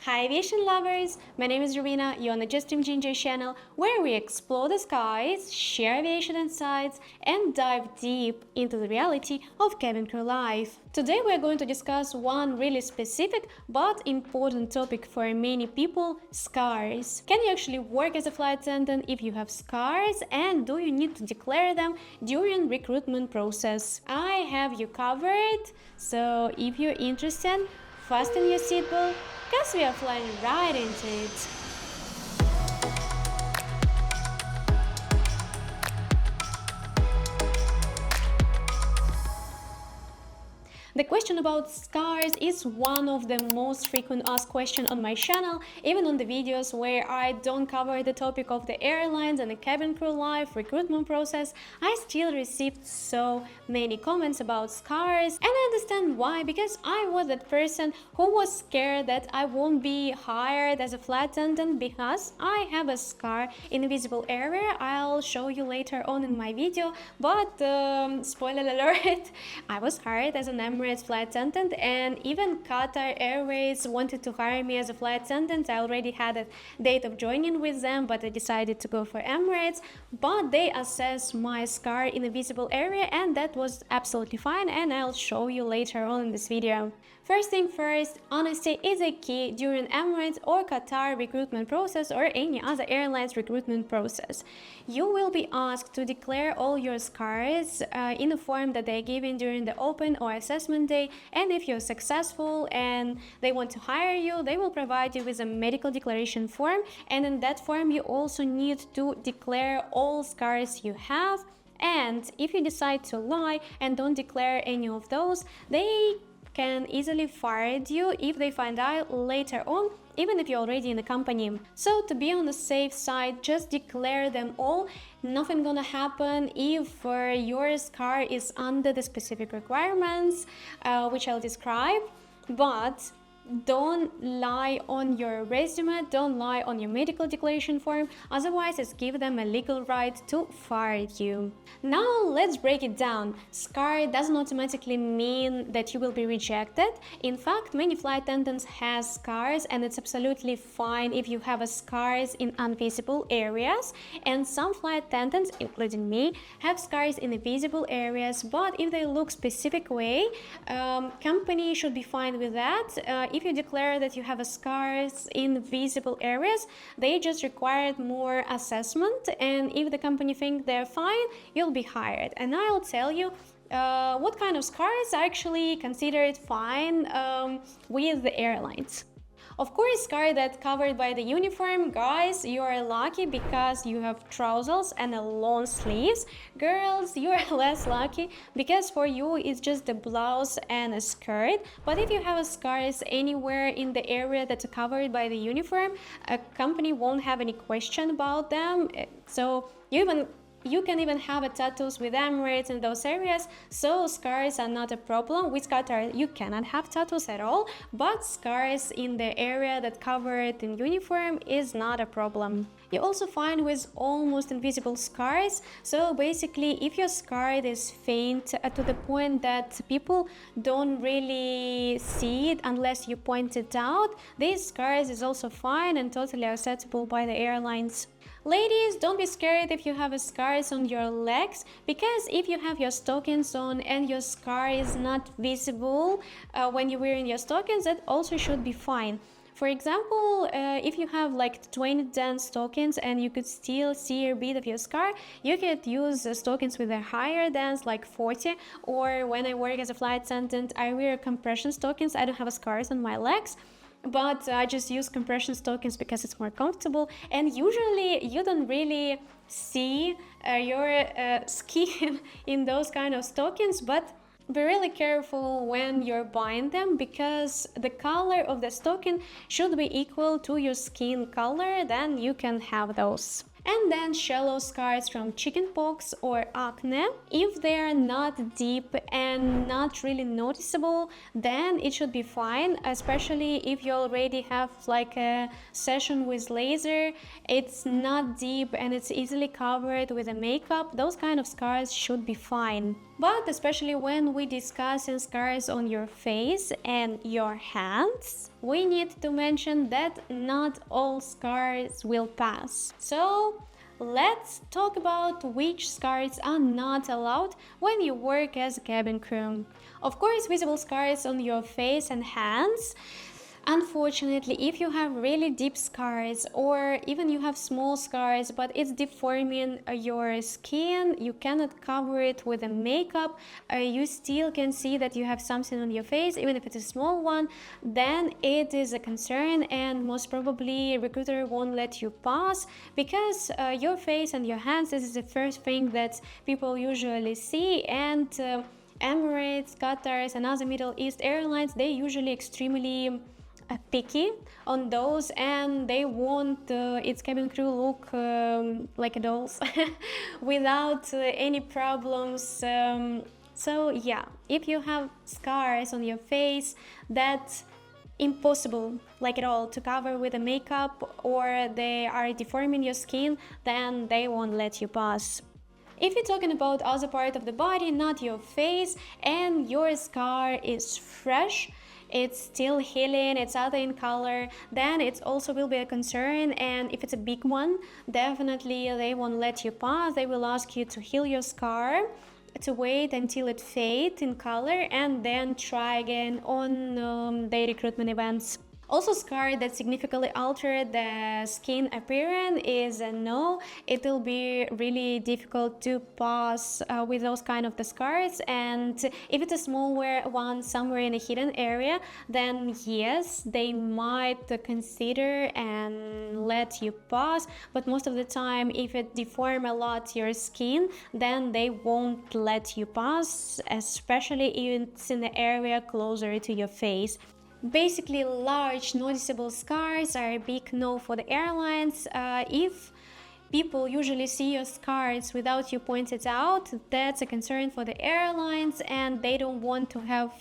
Hi aviation lovers, my name is Rubina, you're on the Just Dream Ginger channel where we explore the skies, share aviation insights and dive deep into the reality of cabin crew life. Today we're going to discuss one really specific but important topic for many people, scars. Can you actually work as a flight attendant if you have scars, and do you need to declare them during recruitment process? I have you covered, so if you're interested, fasten your seatbelt because we are flying right into it. The question about scars is one of the most frequent asked questions on my channel, even on the videos where I don't cover the topic of the airlines and the cabin crew life recruitment process. I still received so many comments about scars, and I understand why, because I was that person who was scared that I won't be hired as a flight attendant because I have a scar in a visible area. I'll show you later on in my video, but spoiler alert, I was hired as an Emirates flight attendant, and even Qatar Airways wanted to hire me as a flight attendant. I already had a date of joining with them, but I decided to go for Emirates. But they assessed my scar in a visible area, and that was absolutely fine, and I'll show you later on in this video. First thing first, honesty is a key during Emirates or Qatar recruitment process or any other airlines recruitment process. You will be asked to declare all your scars in a form that they're given during the open or assessment day, and if you're successful and they want to hire you, they will provide you with a medical declaration form, and in that form you also need to declare all scars you have. And if you decide to lie and don't declare any of those, they can easily fire you if they find out later on, even if you're already in the company. So to be on the safe side, just declare them all. Nothing gonna happen if your scar is under the specific requirements, which I'll describe, but don't lie on your resume, don't lie on your medical declaration form, otherwise it's give them a legal right to fire you. Now let's break it down. Scar doesn't automatically mean that you will be rejected. In fact, many flight attendants have scars, and it's absolutely fine if you have scars in invisible areas, and some flight attendants, including me, have scars in the visible areas, but if they look specific way, company should be fine with that. If you declare that you have scars in visible areas, they just required more assessment, and if the company think they're fine, you'll be hired. And I'll tell you what kind of scars are actually considered fine with the airlines. Of course, scar that covered by the uniform, guys, you are lucky because you have trousers and a long sleeves. Girls, you are less lucky because for you it's just a blouse and a skirt. But if you have scars anywhere in the area that's covered by the uniform, a company won't have any question about them. So you can even have tattoos with Emirates in those areas, so scars are not a problem. With Qatar, you cannot have tattoos at all, but scars in the area that covered in uniform is not a problem. You also find with almost invisible scars, so basically if your scar is faint to the point that people don't really see it unless you point it out, these scars is also fine and totally acceptable by the airlines. Ladies, don't be scared if you have scars on your legs, because if you have your stockings on and your scar is not visible when you're wearing your stockings, that also should be fine. For example, if you have like 20 dance stockings and you could still see a bit of your scar, you could use stockings with a higher dance like 40, or when I work as a flight attendant, I wear compression stockings. I don't have scars on my legs, but I just use compression stockings because it's more comfortable, and usually you don't really see your skin in those kind of stockings, but be really careful when you're buying them, because the color of the stocking should be equal to your skin color, then you can have those. And then shallow scars from chickenpox or acne. If they are not deep and not really noticeable, then it should be fine, especially if you already have like a session with laser. It's not deep and it's easily covered with a makeup. Those kind of scars should be fine. But especially when we discuss scars on your face and your hands, we need to mention that not all scars will pass. So let's talk about which scars are not allowed when you work as a cabin crew. Of course, visible scars on your face and hands. Unfortunately, if you have really deep scars or even you have small scars but it's deforming your skin, you cannot cover it with a makeup, you still can see that you have something on your face, even if it's a small one, then it is a concern and most probably recruiter won't let you pass because your face and your hands, this is the first thing that people usually see. And Emirates, Qatar and other Middle East airlines, they usually extremely picky on those and they want its cabin crew look like dolls without any problems. So yeah, if you have scars on your face, that's impossible like at all to cover with a makeup or they are deforming your skin, then they won't let you pass. If you're talking about other part of the body, not your face, and your scar is fresh, it's still healing, it's other in color, then it also will be a concern. And if it's a big one, definitely they won't let you pass. They will ask you to heal your scar, to wait until it fades in color and then try again on their recruitment events. Also, scar that significantly alter the skin appearance is a no. It will be really difficult to pass with those kind of the scars. And if it's a small one somewhere in a hidden area, then yes, they might consider and let you pass. But most of the time, if it deform a lot your skin, then they won't let you pass, especially if it's in the area closer to your face. Basically, large noticeable scars are a big no for the airlines. If people usually see your scars without you point it out, that's a concern for the airlines and they don't want to have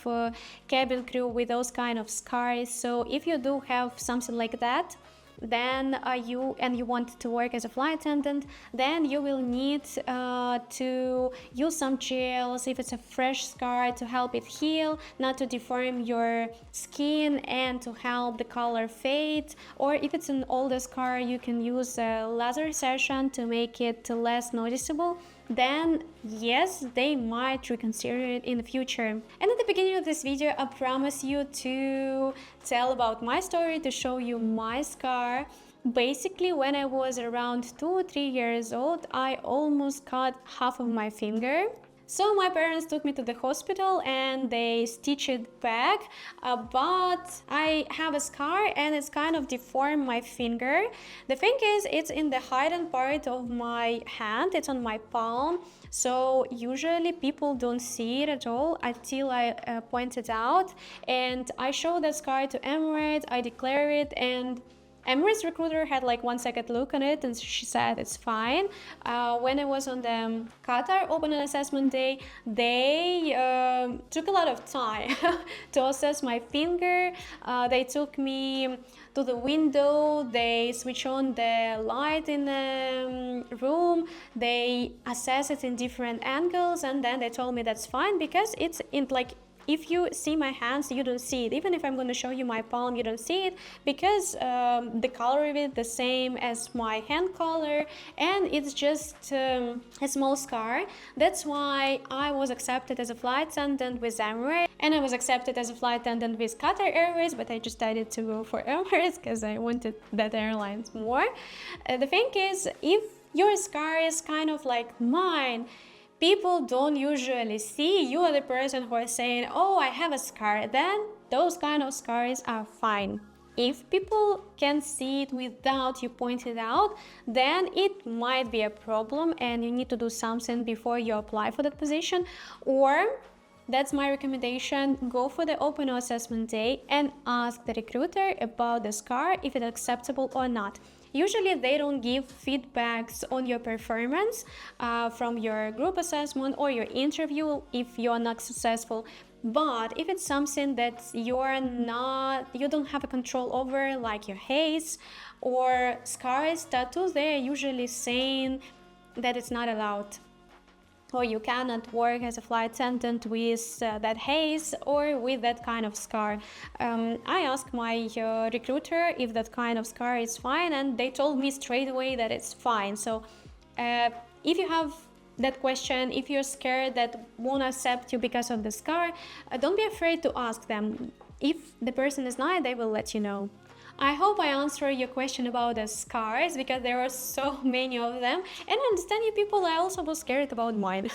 cabin crew with those kind of scars. So if you do have something like that, then you want to work as a flight attendant, then you will need to use some gels if it's a fresh scar to help it heal, not to deform your skin and to help the color fade. Or if it's an older scar, you can use a laser session to make it less noticeable. Then yes, they might reconsider it in the future. And at the beginning of this video, I promise you to tell about my story, to show you my scar. Basically, when I was around 2 or 3 years old, I almost cut half of my finger. So my parents took me to the hospital and they stitched it back, but I have a scar and it's kind of deformed my finger. The thing is, it's in the hidden part of my hand, it's on my palm, so usually people don't see it at all until I point it out. And I show that scar to Emirates, I declare it, and Emirates recruiter had like 1 second look on it and she said it's fine. When I was on the Qatar open assessment day, they took a lot of time to assess my finger. They took me to the window, they switch on the light in the room, they assess it in different angles, and then they told me that's fine because it's in like, if you see my hands, you don't see it. Even if I'm going to show you my palm, you don't see it because the color of it the same as my hand color, and it's just a small scar. That's why I was accepted as a flight attendant with Emirates, and I was accepted as a flight attendant with Qatar Airways, but I just decided to go for Emirates because I wanted that airlines more. The thing is, if your scar is kind of like mine, people don't usually see you are the person who is saying, oh, I have a scar, then those kind of scars are fine. If people can see it without you pointing it out, then it might be a problem and you need to do something before you apply for that position. Or, that's my recommendation, go for the open assessment day and ask the recruiter about the scar, if it's acceptable or not. Usually they don't give feedbacks on your performance from your group assessment or your interview if you're not successful. But if it's something that you don't have a control over, like your haze or scars, tattoos, they're usually saying that it's not allowed. or you cannot work as a flight attendant with that haze or with that kind of scar. I asked my recruiter if that kind of scar is fine, and they told me straight away that it's fine. So if you have that question, if you're scared that won't accept you because of the scar, don't be afraid to ask them. If the person is nice, they will let you know. I hope I answered your question about the scars, because there are so many of them, and I understand you people, I also was scared about mine.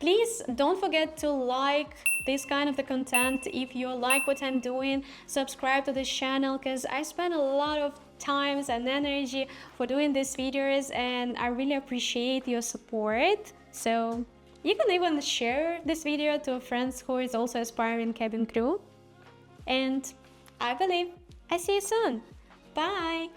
Please don't forget to like this kind of the content. If you like what I'm doing, subscribe to this channel, because I spend a lot of times and energy for doing these videos, and I really appreciate your support. So you can even share this video to a friend who is also aspiring cabin crew, and I believe I see you soon. Bye!